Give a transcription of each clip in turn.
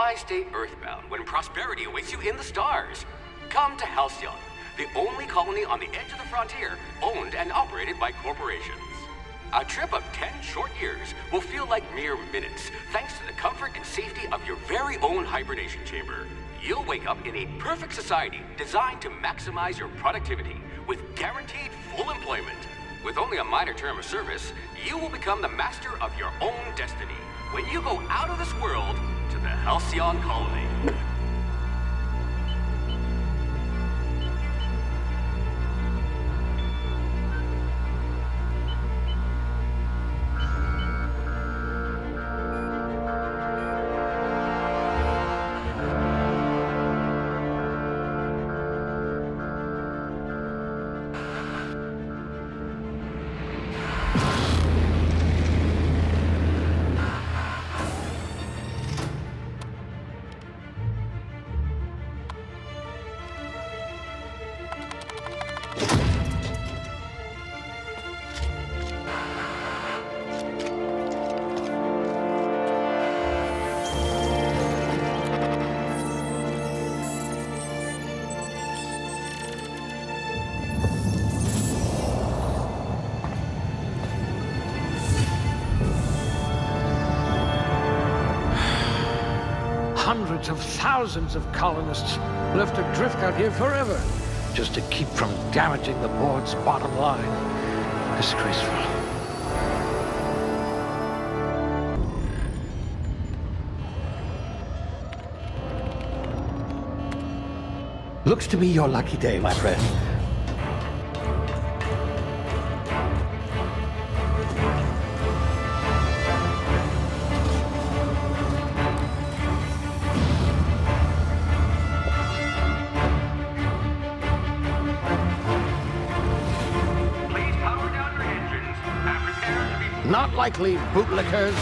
Why stay earthbound when prosperity awaits you in the stars? Come to Halcyon, the only colony on the edge of the frontier, owned and operated by corporations. A trip of 10 short years will feel like mere minutes, thanks to the comfort and safety of your very own hibernation chamber. You'll wake up in a perfect society designed to maximize your productivity with guaranteed full employment. With only a minor term of service, you will become the master of your own destiny when you go out of this world to the Halcyon colony. Hundreds of thousands of colonists left adrift out here forever, just to keep from damaging the board's bottom line. Disgraceful. Looks to be your lucky day, my friend. Not likely, bootlickers.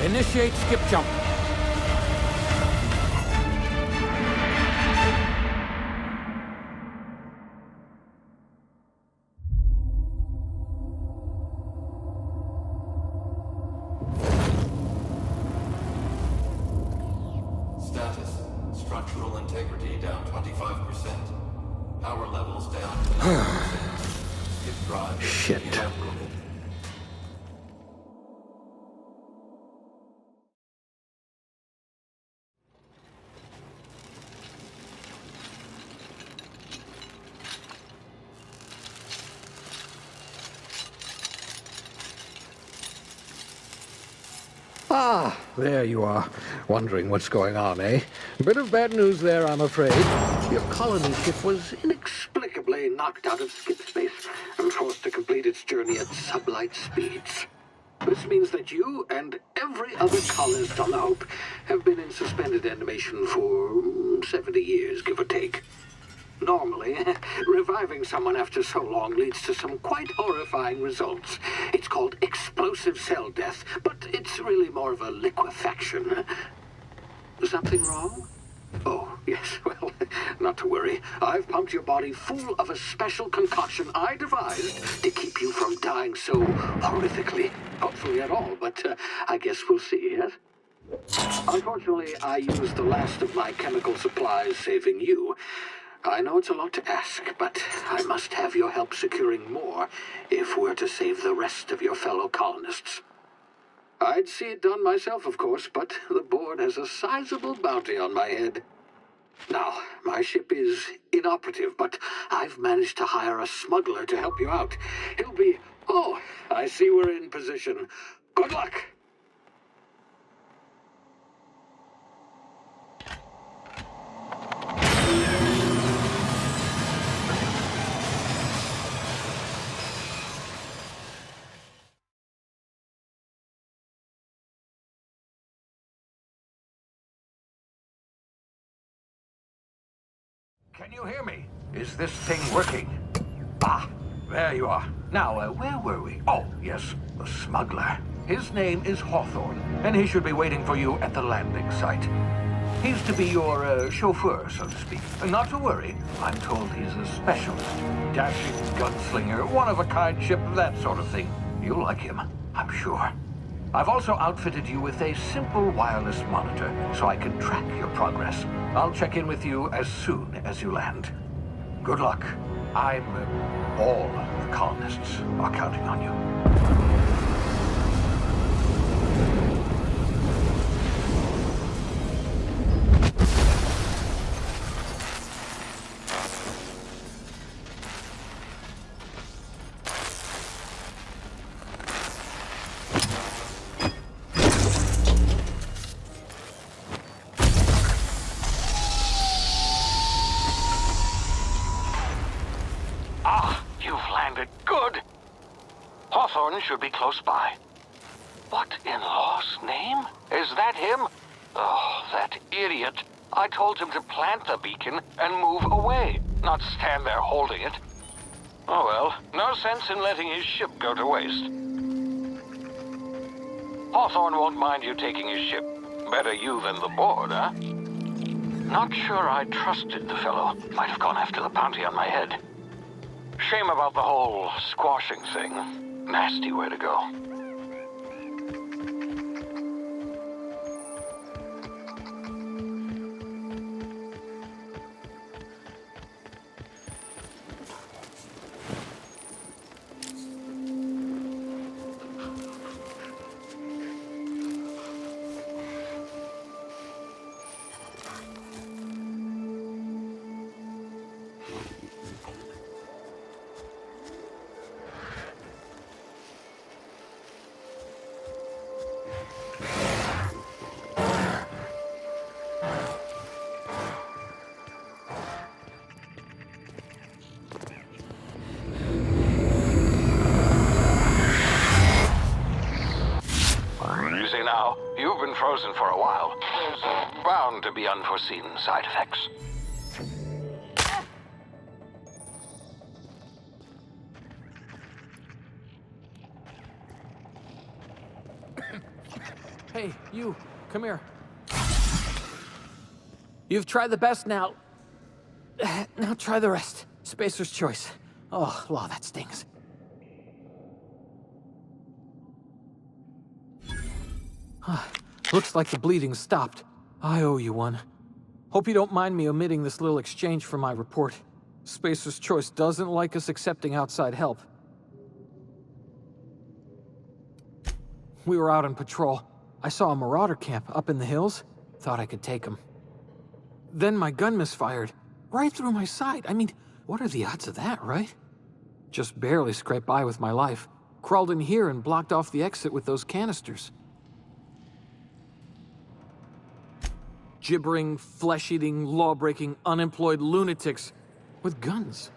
Initiate skip jump. Status. Structural integrity down 25%. Power levels down. Skip drive. Shit. Inoperable. Ah, there you are. Wondering what's going on, eh? Bit of bad news there, I'm afraid. Your colony ship was inexplicably knocked out of skip space and forced to complete its journey at sublight speeds. This means that you and every other colonist on the Hope have been in suspended animation for 70 years, give or take. Normally, reviving someone after so long leads to some quite horrifying results. It's called explosive cell death, but it's really more of a liquefaction. Something wrong? Oh, yes, well, not to worry. I've pumped your body full of a special concoction I devised to keep you from dying so horrifically. Hopefully at all, but I guess we'll see, yes? Unfortunately, I used the last of my chemical supplies saving you. I know it's a lot to ask, but I must have your help securing more if we're to save the rest of your fellow colonists. I'd see it done myself, of course, but the board has a sizable bounty on my head. Now, my ship is inoperative, but I've managed to hire a smuggler to help you out. He'll be... Oh, I see we're in position. Good luck! Can you hear me? Is this thing working? Ah, there you are. Now, where were we? Oh, yes, the smuggler. His name is Hawthorne, and he should be waiting for you at the landing site. He's to be your chauffeur, so to speak. Not to worry, I'm told he's a specialist. Dashing gunslinger, one-of-a-kind ship, that sort of thing. You'll like him, I'm sure. I've also outfitted you with a simple wireless monitor so I can track your progress. I'll check in with you as soon as you land. Good luck. All the colonists are counting on you. You've landed. Good. Hawthorne should be close by. What in law's name? Is that him? Oh, that idiot. I told him to plant the beacon and move away, not stand there holding it. Oh well, no sense in letting his ship go to waste. Hawthorne won't mind you taking his ship. Better you than the board, huh? Not sure I trusted the fellow. Might have gone after the bounty on my head. Shame about the whole squashing thing. Nasty way to go. Easy now. You've been frozen for a while. There's bound to be unforeseen side effects. Hey, you, come here. You've tried the best now. Now try the rest. Spacer's choice. Oh, law, that stings. Looks like the bleeding stopped. I owe you one. Hope you don't mind me omitting this little exchange from my report. Spacer's choice doesn't like us accepting outside help. We were out on patrol. I saw a marauder camp up in the hills. Thought I could take him. Then my gun misfired. Right through my side. I mean, what are the odds of that, right? Just barely scraped by with my life. Crawled in here and blocked off the exit with those canisters. Gibbering, flesh-eating, law-breaking, unemployed lunatics with guns.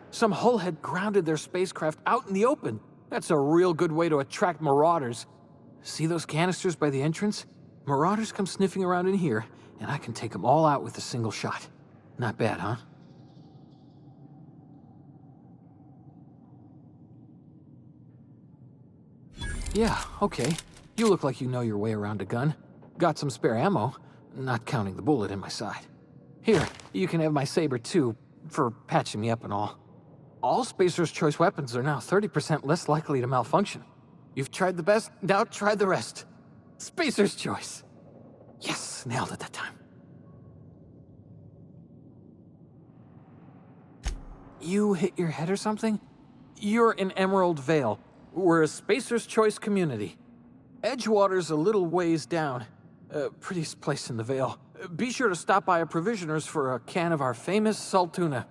Some hull had grounded their spacecraft out in the open. That's a real good way to attract marauders. See those canisters by the entrance? Marauders come sniffing around in here, and I can take them all out with a single shot. Not bad, huh? Yeah, okay. You look like you know your way around a gun. Got some spare ammo, not counting the bullet in my side. Here, you can have my saber too, for patching me up and all. All Spacer's Choice weapons are now 30% less likely to malfunction. You've tried the best, now try the rest. Spacer's Choice. Yes, nailed it that time. You hit your head or something? You're in Emerald Vale. We're a Spacer's Choice community. Edgewater's a little ways down. Prettiest place in the Vale. Be sure to stop by a provisioner's for a can of our famous salt tuna.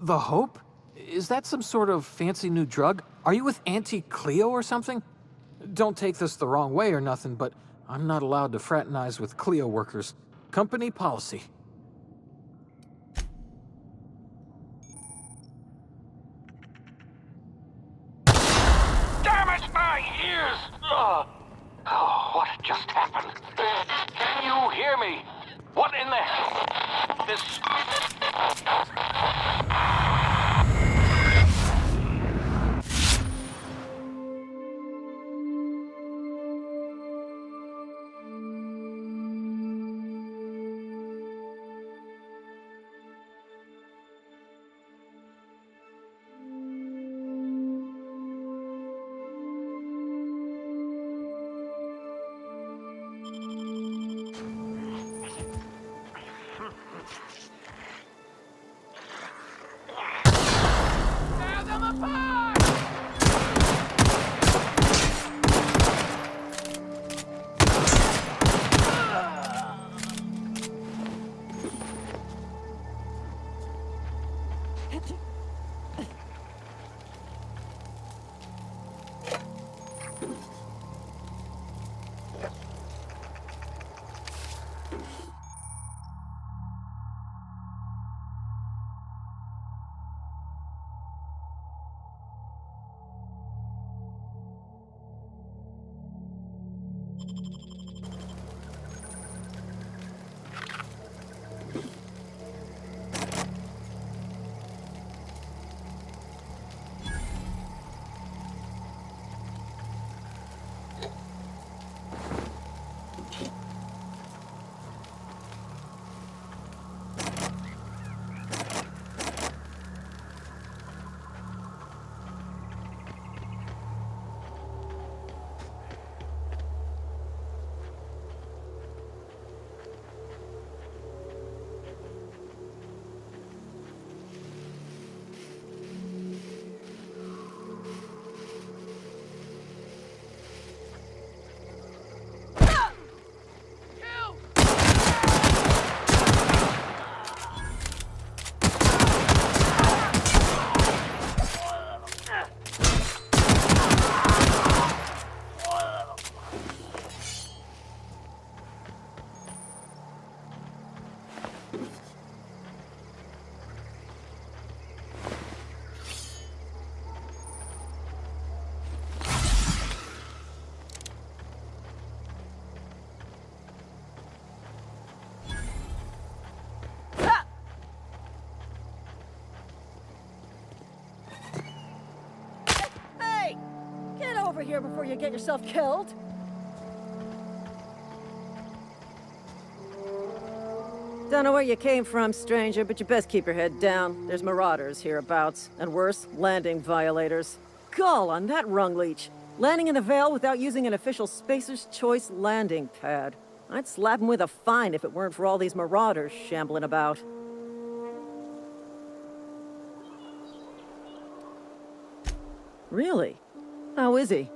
The Hope? Is that some sort of fancy new drug? Are you with Auntie Cleo or something? Don't take this the wrong way or nothing, but I'm not allowed to fraternize with Cleo workers. Company policy. Damn it, my ears! Oh, what just happened? Can you hear me? What in the hell? This... over here before you get yourself killed! Don't know where you came from, stranger, but you best keep your head down. There's marauders hereabouts, and worse, landing violators. Gall on that rung leech! Landing in the Vale without using an official Spacer's Choice landing pad. I'd slap him with a fine if it weren't for all these marauders shambling about. Really? How is he?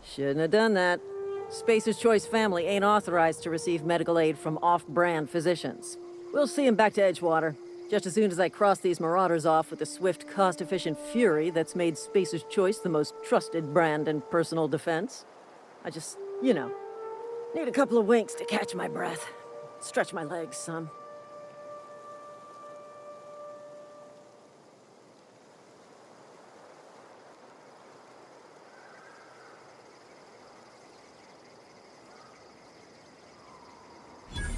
Shouldn't have done that. Spacer's Choice family ain't authorized to receive medical aid from off-brand physicians. We'll see him back to Edgewater, just as soon as I cross these marauders off with the swift, cost-efficient fury that's made Spacer's Choice the most trusted brand in personal defense. I just, need a couple of winks to catch my breath. Stretch my legs some.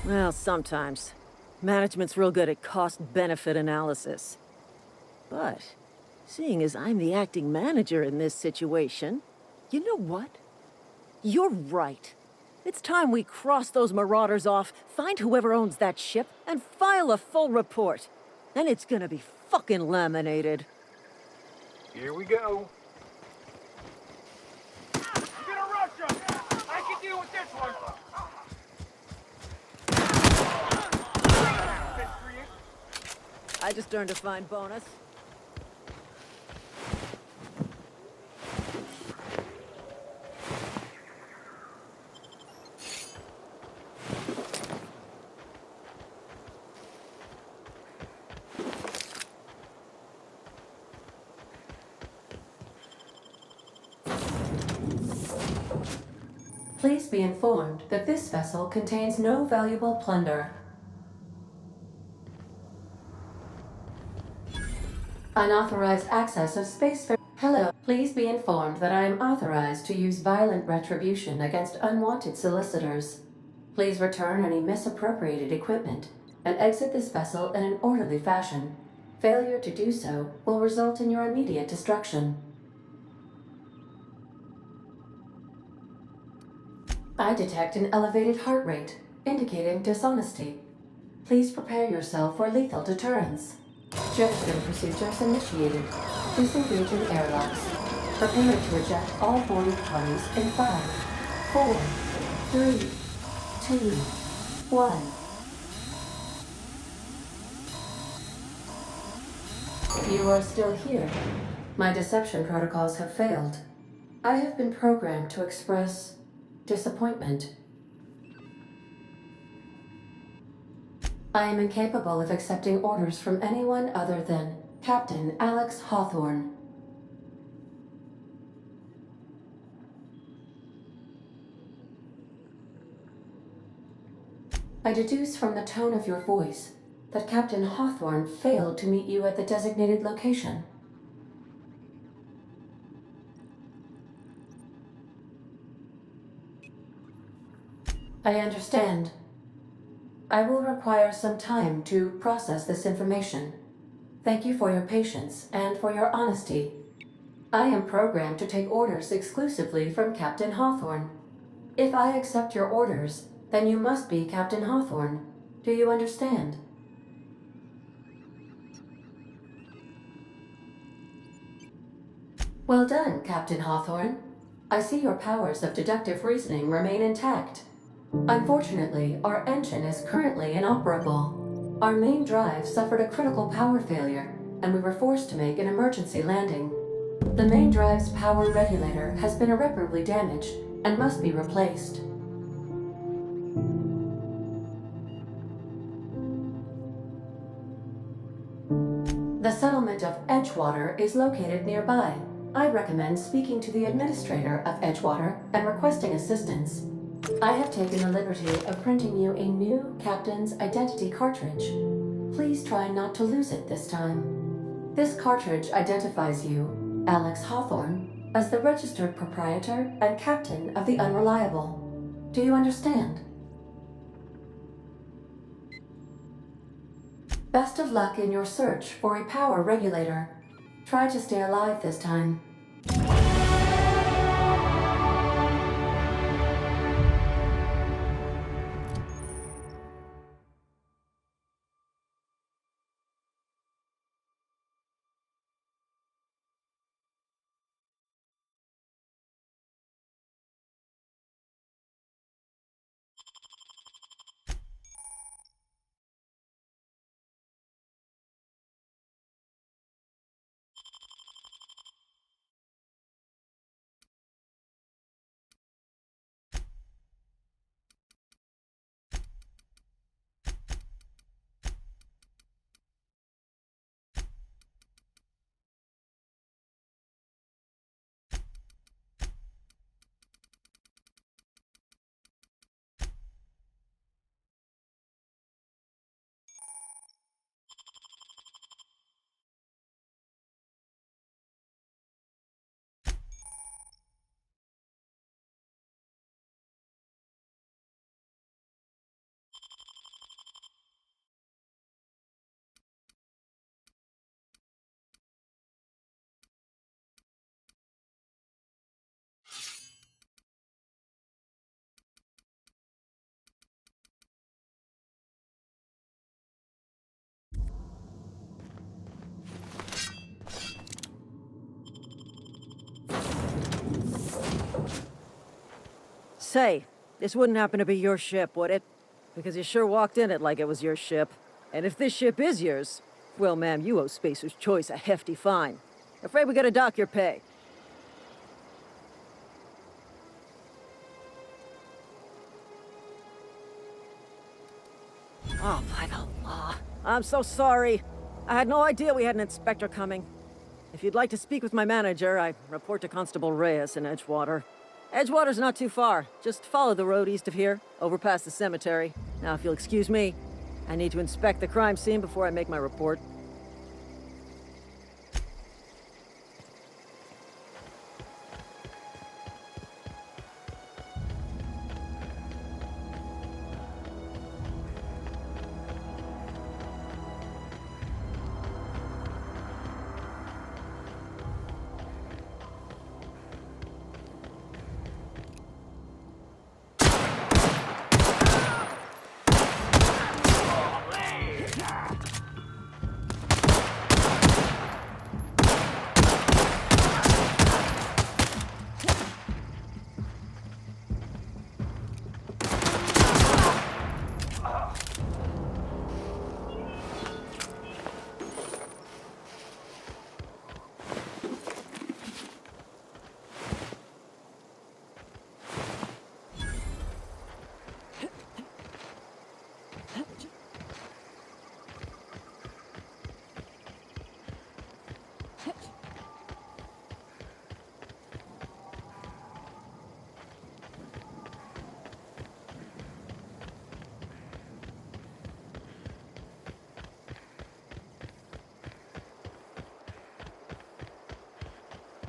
Well, sometimes. Management's real good at cost-benefit analysis. But, seeing as I'm the acting manager in this situation, you know what? You're right. It's time we cross those marauders off, find whoever owns that ship, and file a full report. Then it's gonna be fucking laminated. Here we go. I'm gonna rush him! I can deal with this one! I just earned a fine bonus. Please be informed that this vessel contains no valuable plunder. Unauthorized access of space. Hello. Please be informed that I am authorized to use violent retribution against unwanted solicitors. Please return any misappropriated equipment and exit this vessel in an orderly fashion. Failure to do so will result in your immediate destruction. I detect an elevated heart rate, indicating dishonesty. Please prepare yourself for lethal deterrence. Jettison procedures initiated. Disengaging airlocks. Prepare to eject all boarding parties in 5, 4, 3, 2, 1. You are still here. My deception protocols have failed. I have been programmed to express disappointment. I am incapable of accepting orders from anyone other than Captain Alex Hawthorne. I deduce from the tone of your voice that Captain Hawthorne failed to meet you at the designated location. I understand. I will require some time to process this information. Thank you for your patience and for your honesty. I am programmed to take orders exclusively from Captain Hawthorne. If I accept your orders, then you must be Captain Hawthorne. Do you understand? Well done, Captain Hawthorne. I see your powers of deductive reasoning remain intact. Unfortunately, our engine is currently inoperable. Our main drive suffered a critical power failure, and we were forced to make an emergency landing. The main drive's power regulator has been irreparably damaged and must be replaced. The settlement of Edgewater is located nearby. I recommend speaking to the administrator of Edgewater and requesting assistance. I have taken the liberty of printing you a new captain's identity cartridge. Please try not to lose it this time. This cartridge identifies you, Alex Hawthorne, as the registered proprietor and captain of the Unreliable. Do you understand? Best of luck in your search for a power regulator. Try to stay alive this time. Say, this wouldn't happen to be your ship, would it? Because you sure walked in it like it was your ship. And if this ship is yours, well, ma'am, you owe Spacer's Choice a hefty fine. Afraid we gotta dock your pay. Oh, by the law. I'm so sorry. I had no idea we had an inspector coming. If you'd like to speak with my manager, I report to Constable Reyes in Edgewater. Edgewater's not too far. Just follow the road east of here, over past the cemetery. Now, if you'll excuse me, I need to inspect the crime scene before I make my report.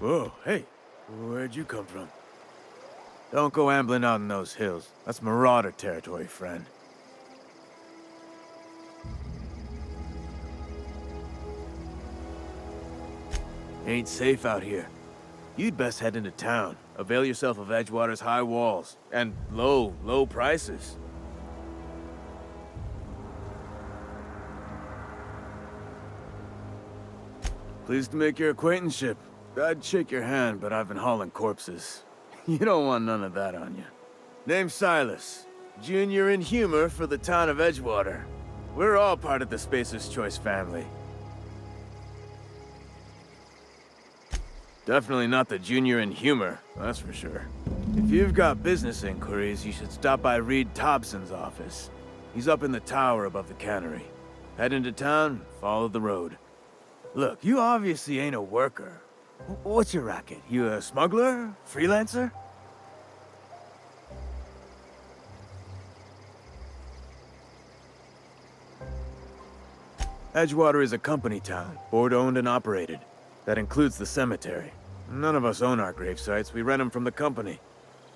Whoa, hey, where'd you come from? Don't go ambling out in those hills. That's marauder territory, friend. Ain't safe out here. You'd best head into town. Avail yourself of Edgewater's high walls and low prices. Pleased to make your acquaintanceship. I'd shake your hand, but I've been hauling corpses. You don't want none of that on you. Name's Silas. Junior in humor for the town of Edgewater. We're all part of the Spacer's Choice family. Definitely not the junior in humor, that's for sure. If you've got business inquiries, you should stop by Reed Thompson's office. He's up in the tower above the cannery. Head into town, follow the road. Look, you obviously ain't a worker. What's your racket? You a smuggler? Freelancer? Edgewater is a company town, board-owned and operated. That includes the cemetery. None of us own our grave sites, we rent them from the company.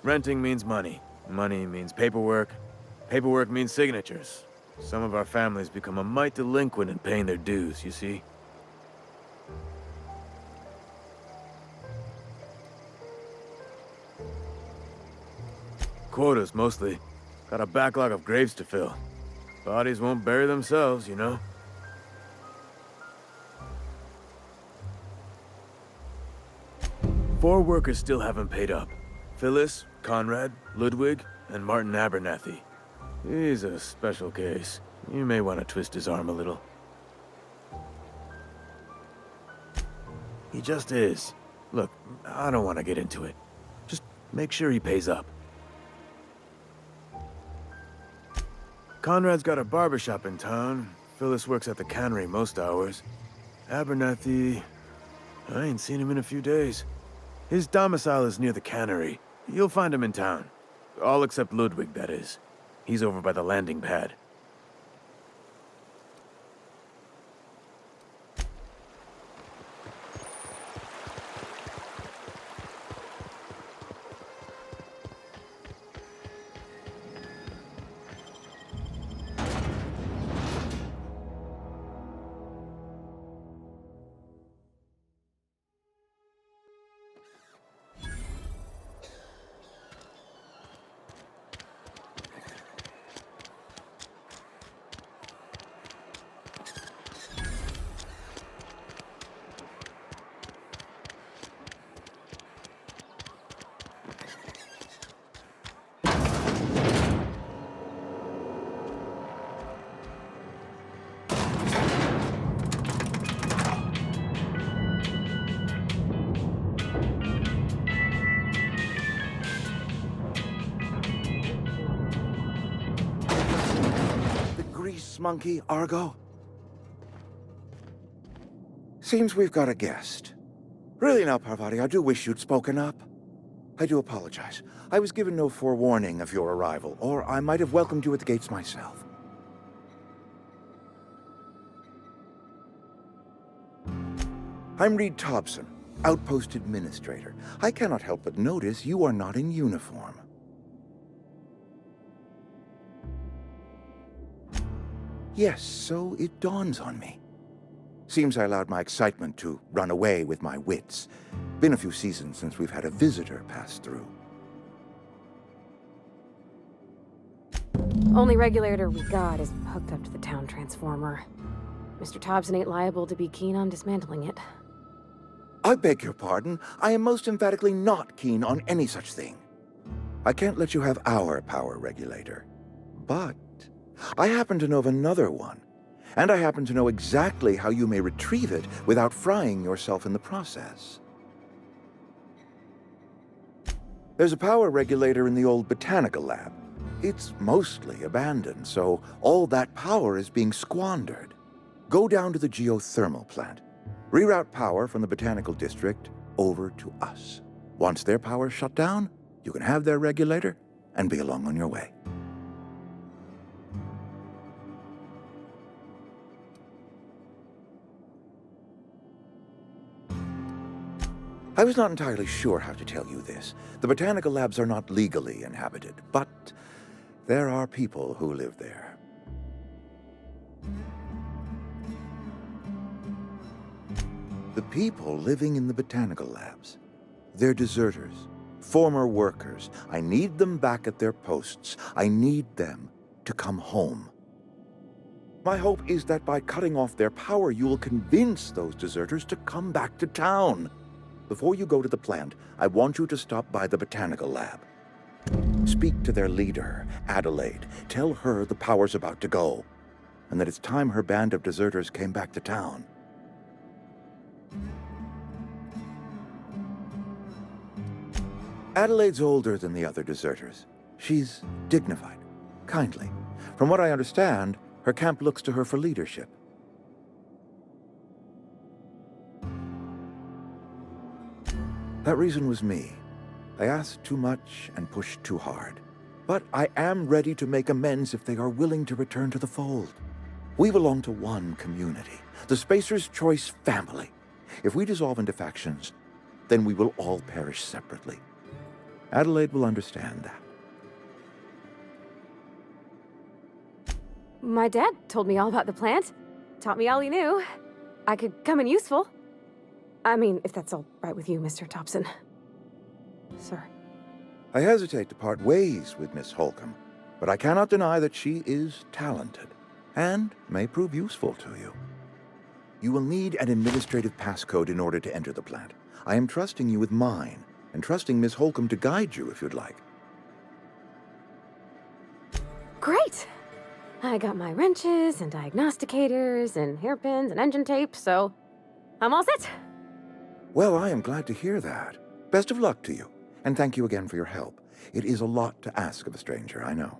Renting means money. Money means paperwork. Paperwork means signatures. Some of our families become a mite delinquent in paying their dues, you see? Quotas, mostly. Got a backlog of graves to fill. Bodies won't bury themselves, you know? 4 workers still haven't paid up. Phyllis, Conrad, Ludwig, and Martin Abernathy. He's a special case. You may want to twist his arm a little. He just is. Look, I don't want to get into it. Just make sure he pays up. Conrad's got a barbershop in town. Phyllis works at the cannery most hours. Abernathy... I ain't seen him in a few days. His domicile is near the cannery. You'll find him in town. All except Ludwig, that is. He's over by the landing pad. Monkey, Argo? Seems we've got a guest. Really now, Parvati, I do wish you'd spoken up. I do apologize. I was given no forewarning of your arrival, or I might have welcomed you at the gates myself. I'm Reed Thompson, Outpost Administrator. I cannot help but notice you are not in uniform. Yes, so it dawns on me. Seems I allowed my excitement to run away with my wits. Been a few seasons since we've had a visitor pass through. Only regulator we got is hooked up to the town transformer. Mr. Thompson ain't liable to be keen on dismantling it. I beg your pardon. I am most emphatically not keen on any such thing. I can't let you have our power regulator. But I happen to know of another one, and I happen to know exactly how you may retrieve it without frying yourself in the process. There's a power regulator in the old botanical lab. It's mostly abandoned, so all that power is being squandered. Go down to the geothermal plant. Reroute power from the botanical district over to us. Once their power's shut down, you can have their regulator and be along on your way. I was not entirely sure how to tell you this. The botanical labs are not legally inhabited, but there are people who live there. The people living in the botanical labs, they're deserters, former workers. I need them back at their posts. I need them to come home. My hope is that by cutting off their power, you will convince those deserters to come back to town. Before you go to the plant, I want you to stop by the botanical lab. Speak to their leader, Adelaide. Tell her the power's about to go, and that it's time her band of deserters came back to town. Adelaide's older than the other deserters. She's dignified, kindly. From what I understand, her camp looks to her for leadership. That reason was me. I asked too much and pushed too hard. But I am ready to make amends if they are willing to return to the fold. We belong to one community, the Spacer's Choice family. If we dissolve into factions, then we will all perish separately. Adelaide will understand that. My dad told me all about the plant. Taught me all he knew. I could come in useful. I mean, if that's all right with you, Mr. Thompson. Sir. I hesitate to part ways with Miss Holcomb, but I cannot deny that she is talented and may prove useful to you. You will need an administrative passcode in order to enter the plant. I am trusting you with mine, and trusting Miss Holcomb to guide you if you'd like. Great! I got my wrenches and diagnosticators and hairpins and engine tape, so I'm all set. Well, I am glad to hear that. Best of luck to you, and thank you again for your help. It is a lot to ask of a stranger, I know.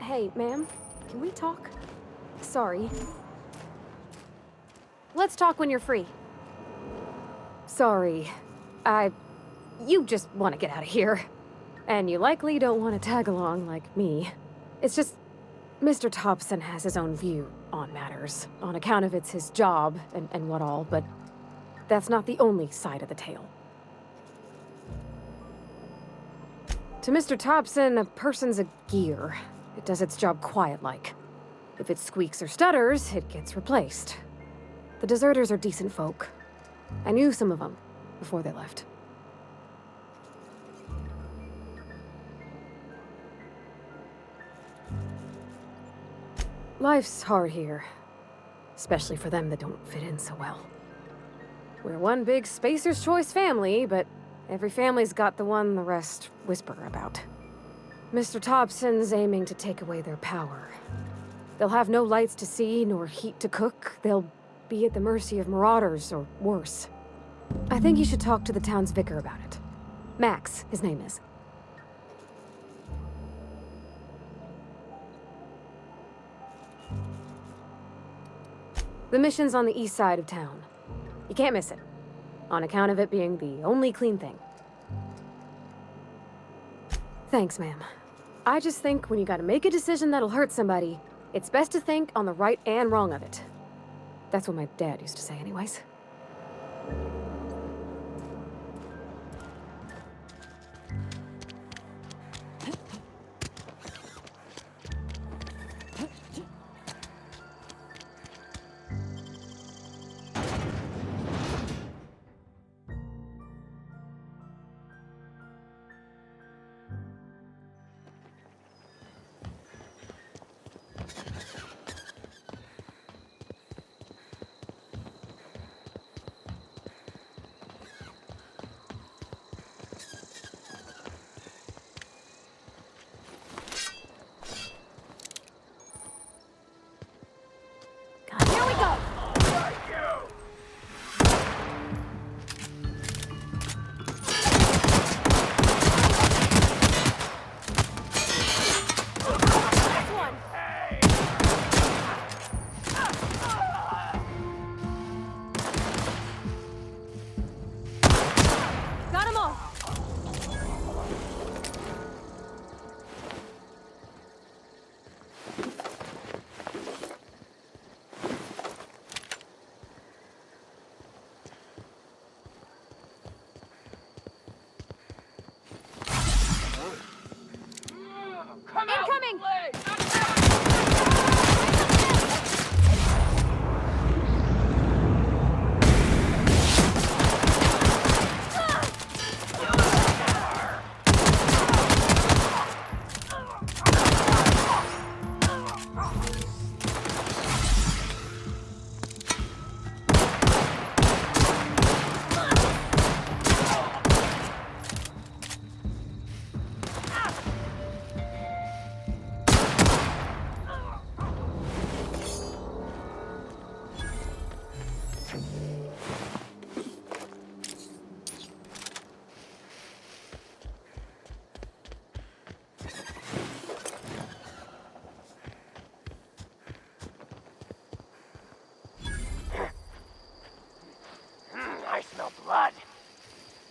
Hey, ma'am, can we talk? Sorry. Let's talk when you're free. Sorry. You just want to get out of here. And you likely don't want to tag along like me. It's just, Mr. Thompson has his own view on matters, on account of it's his job and what all, but that's not the only side of the tale. To Mr. Thompson, a person's a gear. It does its job quiet-like. If it squeaks or stutters, it gets replaced. The deserters are decent folk. I knew some of them before they left. Life's hard here, especially for them that don't fit in so well. We're one big Spacer's Choice family, but every family's got the one the rest whisper about. Mr. Thompson's aiming to take away their power. They'll have no lights to see, nor heat to cook. They'll be at the mercy of marauders, or worse. I think you should talk to the town's vicar about it. Max, his name is. The mission's on the east side of town. You can't miss it, on account of it being the only clean thing. Thanks, ma'am. I just think when you gotta make a decision that'll hurt somebody, it's best to think on the right and wrong of it. That's what my dad used to say anyways.